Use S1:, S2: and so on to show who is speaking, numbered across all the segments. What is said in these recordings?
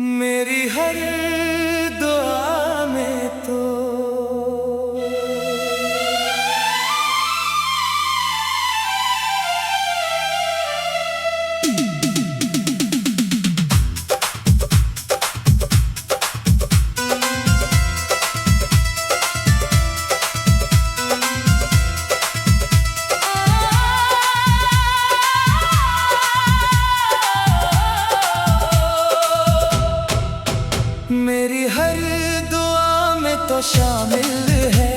S1: मेरी हर दुआ में तो मेरी हर दुआ में तो शामिल है,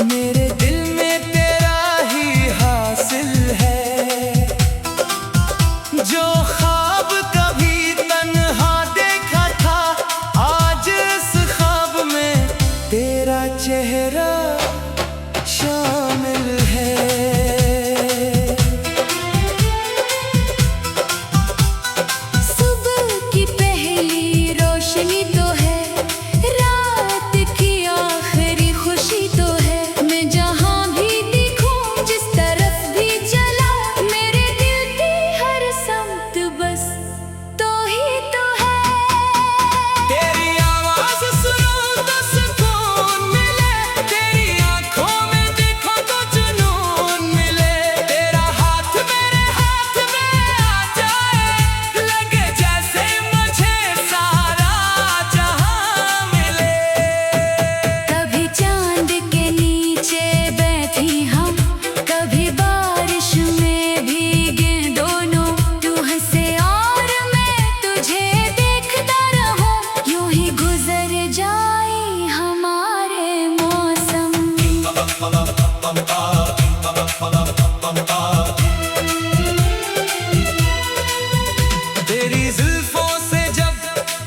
S1: मेरे दिल में तेरा ही हासिल है। जो ख्वाब कभी तन्हा देखा था, आज इस ख्वाब में तेरा चेहरा शामिल है। तेरी जुल्फों से जब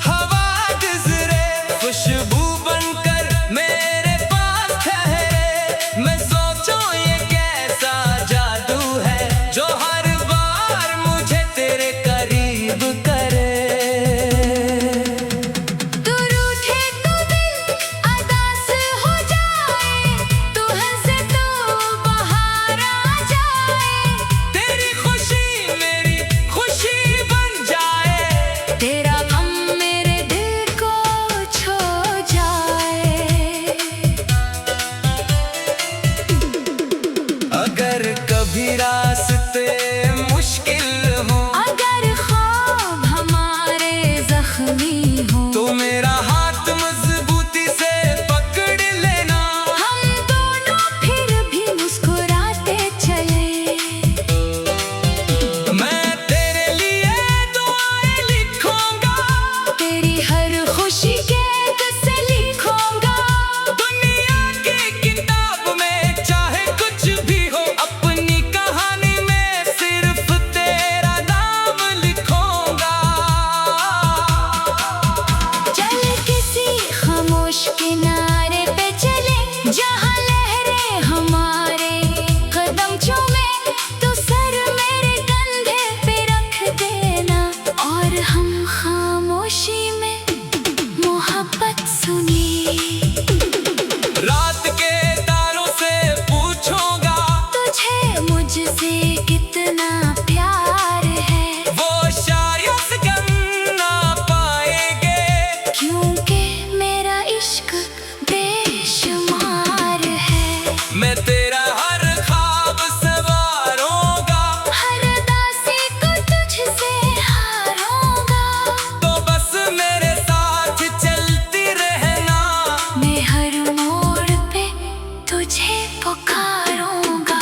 S1: हवा गुजरे, खुशबू बनकर मेरे पास ठहरे। मैं सोचूं ये कैसा जादू है, जो हर बार मुझे तेरे करीब करे।
S2: तू रूठे तो दिल अदास हो जाए, तू हंसे तो बाहर आ जाए।
S1: तेरी खुशी मेरी खुशी बन जाए,
S2: तेरा गम मेरे दिल को छू जाए।
S1: अगर कभी रास्ते मुश्किल हो,
S2: अगर ख्वाब हमारे जख्मी हो,
S1: तो मेरा हाथ मजबूती से पकड़ लेना।
S2: हम दोनों फिर भी मुस्कुराते चले।
S1: मैं तेरे लिए दुआएं लिखूंगा,
S2: तेरी हर खुशी के किस्से लिखूंगा।
S1: दुनिया की किताब में चाहे कुछ भी हो, अपनी कहानी में सिर्फ तेरा नाम लिखूंगा।
S2: चल किसी खामोश किनारे पे चले, जहाँ लहरें हमारे कदम चूमे। तू सर मेरे कंधे पे रख देना, और हम खामोशी में मोहब्बत सुनी।
S1: रात के तारों से पूछूंगा,
S2: तुझे मुझसे कितना प्यार है,
S1: वो शायद गम ना पाएंगे।
S2: क्योंकि मेरा इश्क बेशुमार है।
S1: मैं तेरा हर ख्वाब संवारूंगा,
S2: हर दासी को तुझसे हारूंगा।
S1: तो बस मेरे साथ चलती रहना।
S2: मैं हर मोड़ पे तुझे पुकारूंगा।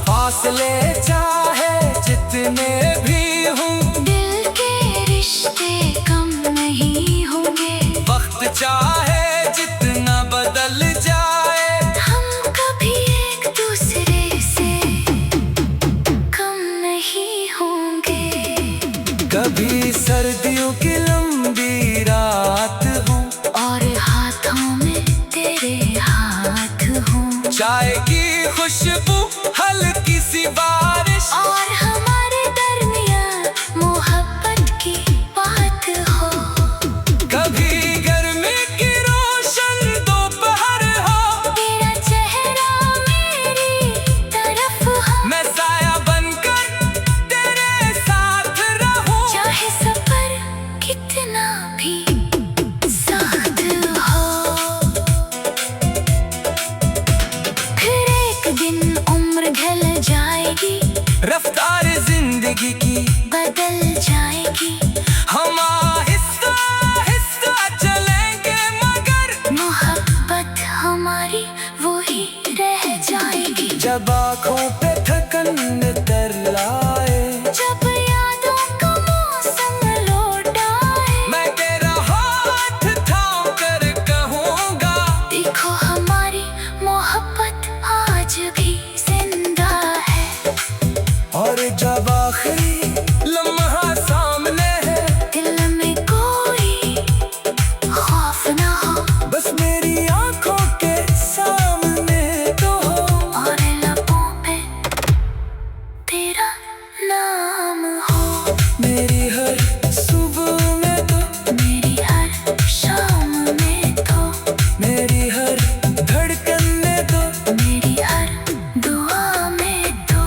S1: फासले चाहे जितने भी हों,
S2: दिल के रिश्ते कम नहीं होंगे।
S1: वक्त चाहे जितना बदल जाए,
S2: हम कभी एक दूसरे से कम नहीं होंगे।
S1: कभी सर्दियों की लंबी रात हो,
S2: और हाथों में तेरे हाथ हों।
S1: चाय की खुशबू हल्की सी बात जिंदगी की
S2: बदल जाएगी।
S1: हम आहिस्ता आहिस्ता चलेंगे मगर
S2: मोहब्बत हमारी वही रह जाएगी।
S1: जब आँखों पे थकन नितर लाए,
S2: जब यादों का मौसम लौट आए,
S1: मैं तेरा हाथ थाम कर कहूँगा
S2: देखो हमारी मोहब्बत आज भी जिंदा है।
S1: और जब आखिरी लम्हा सामने है,
S2: दिल में कोई खौफ ना हो,
S1: बस मेरी आँखों के सामने तो हो,
S2: और लबों पे तेरा नाम हो।
S1: मेरी हर सुबह में तो,
S2: मेरी हर शाम में तो,
S1: मेरी हर धड़कन में तो,
S2: मेरी हर दुआ में तो।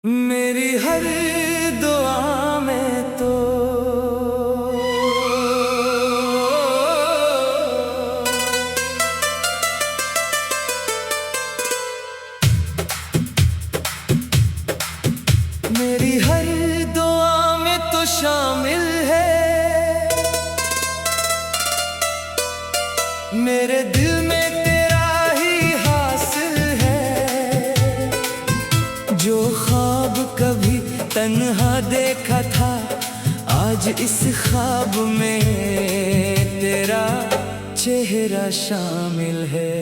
S1: मेरी हर दुआ में तो। मेरी हर दुआ में तो शामिल है, मेरे दिल में तेरा ही हासिल है। जो ख्वाब कभी तन्हा देखा था, आज इस ख्वाब में तेरा चेहरा शामिल है।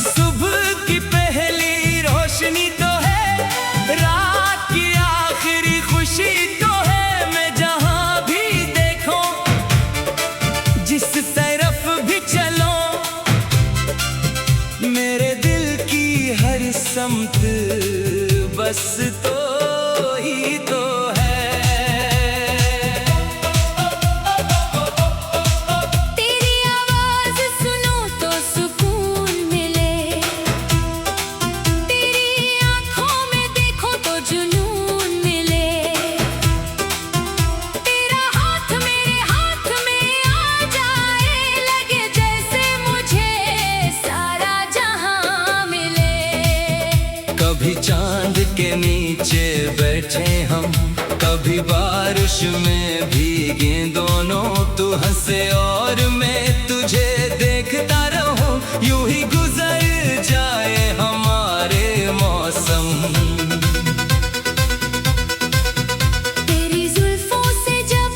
S1: सुबह की पहली रोशनी तो है, रात की आखिरी खुशी तो है। मैं जहां भी देखूं, जिस तरफ भी चलो, मेरे दिल की हर समत बस तो ही तो है।
S2: तेरी आवाज सुनो तो सुकून मिले, तेरी आंखों में देखो तो जुनून मिले। तेरा हाथ मेरे हाथ में आ जाए, लगे जैसे मुझे सारा जहां मिले।
S1: कभी चांद के नीचे बैठे हम, कभी बारिश में भीगे दोनों। तू हंसे और मैं तुझे देखता रहूं, यूं ही गुजर जाए हमारे मौसम।
S2: तेरी जुल्फों से जब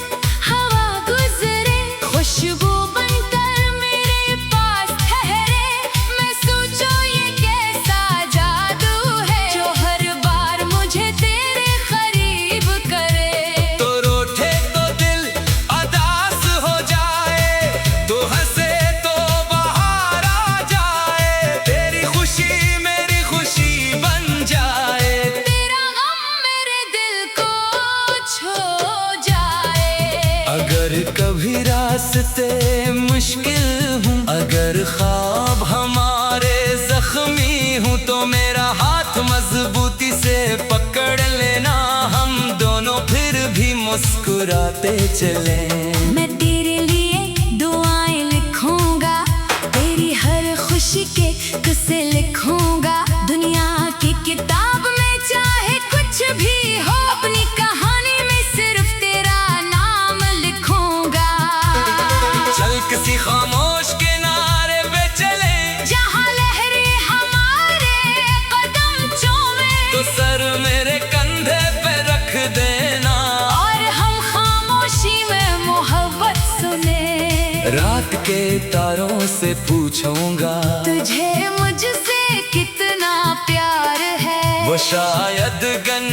S2: हवा गुजरे, खुशबू बनकर मेरे पास ठहरे। मैं सोचो ये कैसा जादू है, जो हर बार मुझे तेरे करीब करे।
S1: तो रोठे तो दिल अदास हो जाए, तो हंसे तो बाहर आ जाए। तेरी खुशी मेरी खुशी बन जाए,
S2: तेरा गम मेरे दिल को छू जाए।
S1: अगर कभी रास्ते मुश्किल हूँ, अगर ख्वाब हमारे जख्मी हूँ, तो मेरा हाथ मजबूती से पकड़ लेना। हम दोनों फिर भी मुस्कुराते चले।
S2: मैं तेरे लिए दुआएं लिखूंगा, तेरी हर खुशी के किस्से लिखूंगा। दुनिया की किताब में चाहे कुछ भी हो, अपनी कहानी में सिर्फ तेरा नाम लिखूंगा।
S1: चल किसी खामोश किनारे पे चले,
S2: जहाँ लहरें हमारे कदम चूमे,
S1: तो सर मेरे कंधे पे रख देना।
S2: और हम खामोशी में मोहब्बत सुने।
S1: रात के तारों से पूछूंगा,
S2: तुझे मुझसे कितना प्यार है,
S1: वो शायद गन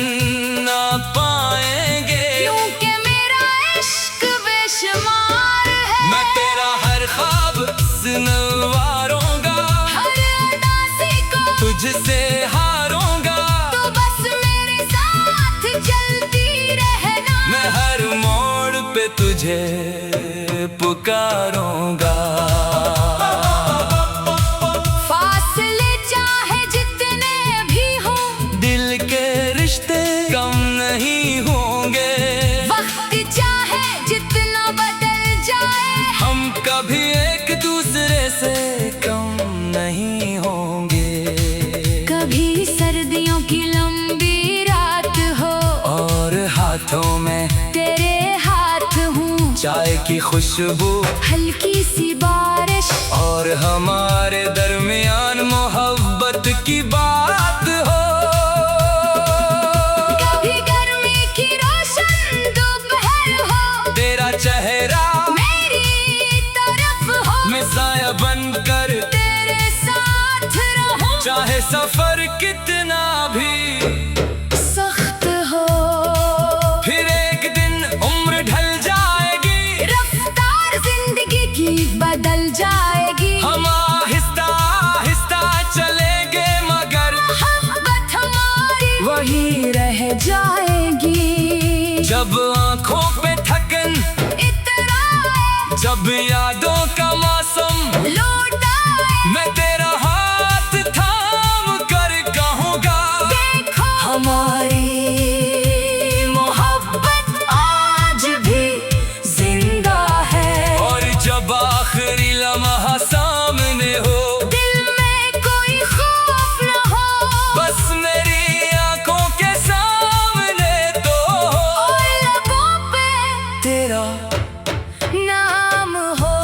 S1: ना पाएंगे,
S2: क्योंकि मेरा इश्क बेशुमार है।
S1: मैं तेरा हर ख्वाब सुनवारूंगा,
S2: हर उदासी को
S1: तुझसे हारूंगा।
S2: तो बस मेरे साथ चलती रहना।
S1: मैं हर मोड़ पे तुझे पुकारूंगा।
S2: फासले चाहे जितने भी हों,
S1: दिल के रिश्ते कम नहीं होंगे।
S2: वक्त
S1: हाथों में
S2: तेरे हाथ हूँ,
S1: चाय की खुशबू
S2: हल्की सी बारिश
S1: और हमारे दरमियान मोहब्बत की बात हो।
S2: कभी गर्मी की रोशन दोपहर हो,
S1: तेरा चेहरा
S2: मेरी तरफ हो,
S1: मैं साया बनकर
S2: तेरे साथ रहूं,
S1: चाहे सफर कितना भी
S2: सख्त हो।
S1: फिर एक दिन उम्र ढल जाएगी,
S2: रफ्तार जिंदगी की बदल जाएगी,
S1: हम आहिस्ता आहिस्ता चलेंगे मगर
S2: मोहब्बत हमारी वही रह जाएगी।
S1: जब आंखों पे थकन
S2: इतराए,
S1: जब यादों का मौसम
S2: लौट आए,
S1: मैं तेरा हाथ थाम कर कहूँगा
S2: देखो हमारी मोहब्बत आज भी जिंदा है।
S1: और जब आखिरी लम्हा सामने हो,
S2: दिल में कोई खौफ न हो,
S1: बस मेरी आंखों के सामने तो हो
S2: और लबों पे
S1: तेरा
S2: नाम हो।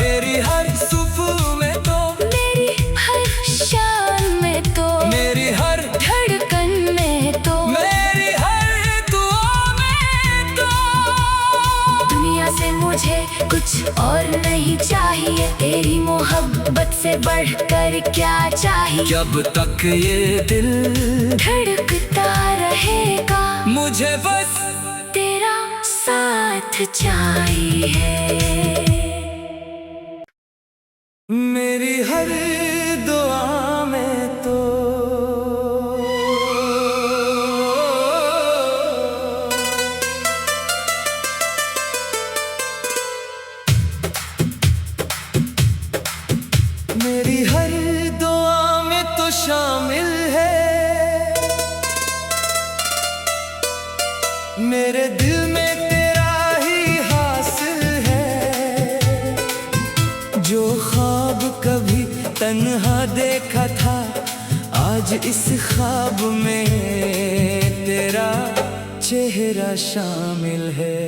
S1: मेरी हर सुबह में तो,
S2: मेरी हर शान में तो,
S1: मेरी हर
S2: धड़कन में तो,
S1: मेरी हर दुआ में तो।
S2: दुनिया से मुझे कुछ और नहीं चाहिए, तेरी मोहब्बत से बढ़कर क्या चाहिए।
S1: जब तक ये दिल
S2: धड़कता रहेगा,
S1: मुझे बस
S2: तेरा साथ चाहिए।
S1: मेरी हर दुआ में तो। मेरी हर दुआ में तो शामिल है, मेरे दिल में तेरा ही हासिल है। जो ख्वाब कभी तन्हा देखा था, आज इस ख्वाब में तेरा चेहरा शामिल है।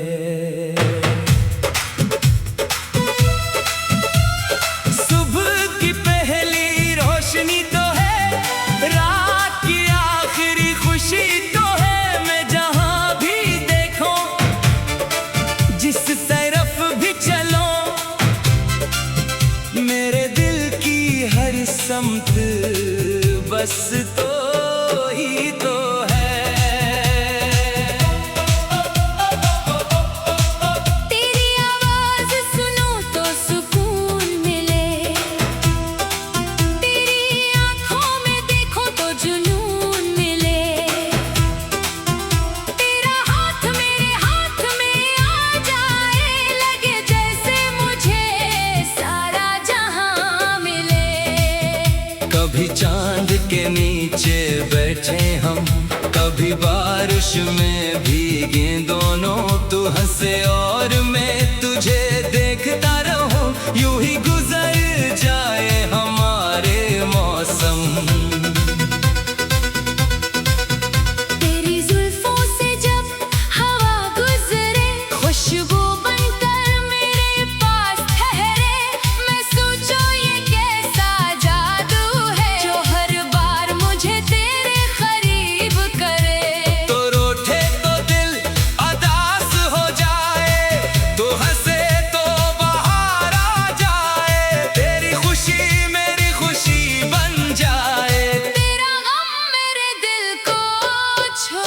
S1: सुबह की पहली रोशनी तो है, रात की आखिरी खुशी तो है। मैं जहां भी देखूं, जिस तरफ भी चलो, मेरे दिल की हर समत बस तो ही तो है।
S2: तेरी आवाज सुनो तो सुकून मिले, तेरी आंखों में देखो तो जुनून मिले, तेरा हाथ मेरे हाथ में आ जाए, लगे जैसे मुझे सारा जहां मिले।
S1: कभी चांद के नीचे बैठे हम, कभी बारिश में भीगे दोनों। तू हंसे और मैं तुझे देखता रहूं, यूं ही गुजर जाए हमारे मौसम।
S2: तेरी जुल्फों से जब हवा गुजरे, खुशबू बनकर मेरे पास ठहरे। मैं सोचो ये कैसा जादू है, जो हर बार मुझे तेरे करीब करे।
S1: तो रोठे तो दिल अदास हो जाए, तो हंसे तो बाहर आ जाए। तेरी खुशी मेरी खुशी बन जाए,
S2: तेरा गम मेरे दिल को छू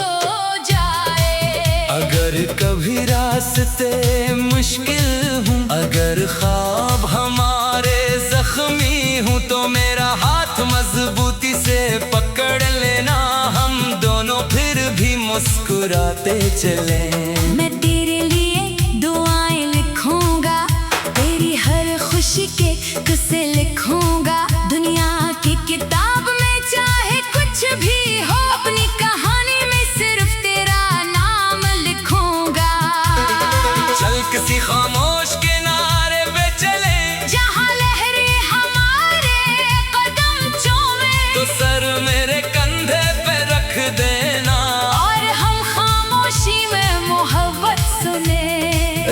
S2: जाए।
S1: अगर कभी रास्ते मुश्किल हूँ, अगर ख्वाब हमारे जख्मी हूँ, तो मेरा हाथ मजबूती से पकड़ लेना। हम दोनों फिर भी मुस्कुराते चले।
S2: मैं तेरे लिए दुआएं लिखूंगा, तेरी हर खुशी के किस्से लिखूंगा। दुनिया की किताब में चाहे कुछ भी हो, अपनी कहानी में सिर्फ तेरा नाम लिखूंगा।
S1: चल किसी खामोश किनारे पे चले,
S2: जहाँ लहरें हमारे कदम चूमे,
S1: तो सर मेरे कंधे पे रख देना।
S2: और हम खामोशी में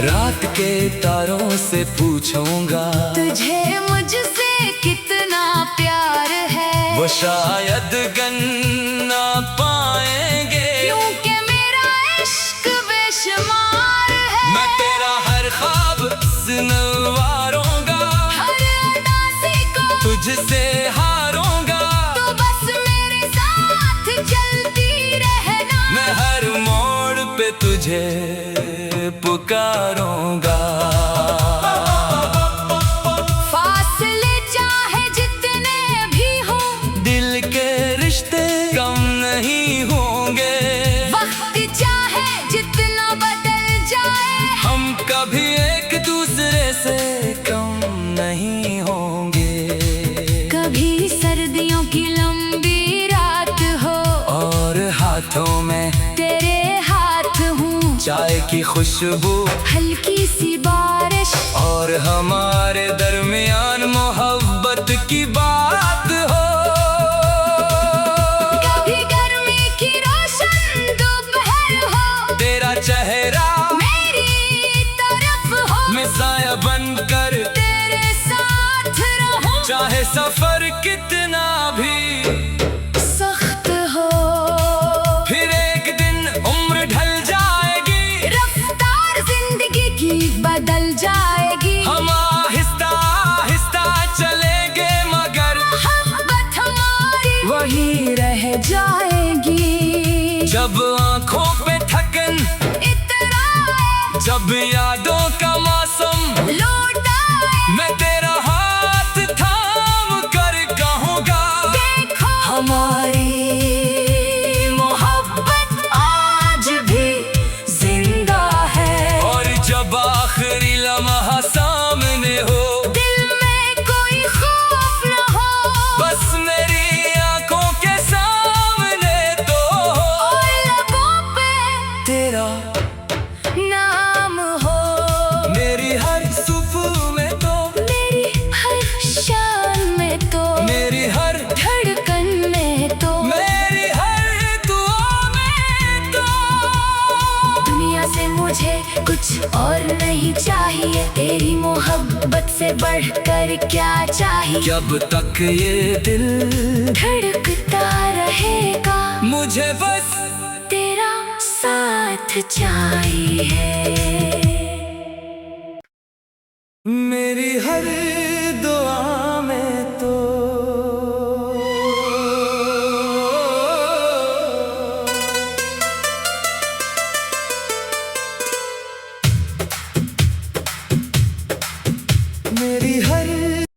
S1: रात के तारों से पूछूंगा
S2: तुझे मुझसे कितना प्यार है,
S1: वो शायद गन ना पाएंगे,
S2: क्योंकि मेरा इश्क बेशुमार है।
S1: मैं तेरा हर ख्वाब संवारूंगा,
S2: हर अदासी को
S1: तुझसे हारूंगा,
S2: तो बस मेरे साथ चलती रहना।
S1: मैं हर मोड़ पे तुझे पुकारूंगा।
S2: फासले चाहे जितने भी हो,
S1: दिल के रिश्ते कम नहीं होंगे,
S2: वक्त चाहे जितना बदल जाए,
S1: हम कभी एक दूसरे से कम नहीं होंगे।
S2: कभी सर्दियों की लंबी रात हो
S1: और हाथों में
S2: तेरे हाथ हूँ,
S1: चाय की खुशबू
S2: हल्की सी बारिश
S1: और हमारे दरमियान मोहब्बत की बात हो।
S2: कभी गर्मी की रोशन दोपहर हो,
S1: तेरा चेहरा
S2: मेरी तरफ हो,
S1: मैं साया बनकर
S2: तेरे साथ रहूं,
S1: चाहे सफर कितना भी
S2: सख्त हो।
S1: फिर एक दिन उम्र ढल जाएगी,
S2: रफ्तार जिंदगी की बदल जाएगी,
S1: हम आहिस्ता आहिस्ता चलेंगे मगर
S2: मोहब्बत हमारी वही रह जाएगी।
S1: जब आंखों पे थकन
S2: इतराए,
S1: जब यादों का मौसम
S2: लौट आए,
S1: मैं तेरा हाथ थाम कर कहूँगा
S2: देखो हमारी मोहब्बत आज भी जिंदा है।
S1: और जब आखिरी लम्हा सामने हो,
S2: दिल में कोई खौफ न हो,
S1: बस मेरी आंखों के सामने तो हो,
S2: और लबों पे
S1: तेरा
S2: नाम हो।
S1: मेरी हर सुबह में तो,
S2: मेरी हर शाम में तो,
S1: मेरी हर
S2: धड़कन में तो,
S1: मेरी हर दुआ में तो।
S2: दुनिया से मुझे कुछ और नहीं चाहिए, तेरी मोहब्बत से बढ़कर क्या चाहिए।
S1: जब तक ये दिल
S2: धड़कता रहेगा,
S1: मुझे बस
S2: तेरा साथ चाहिए।
S1: मेरी हर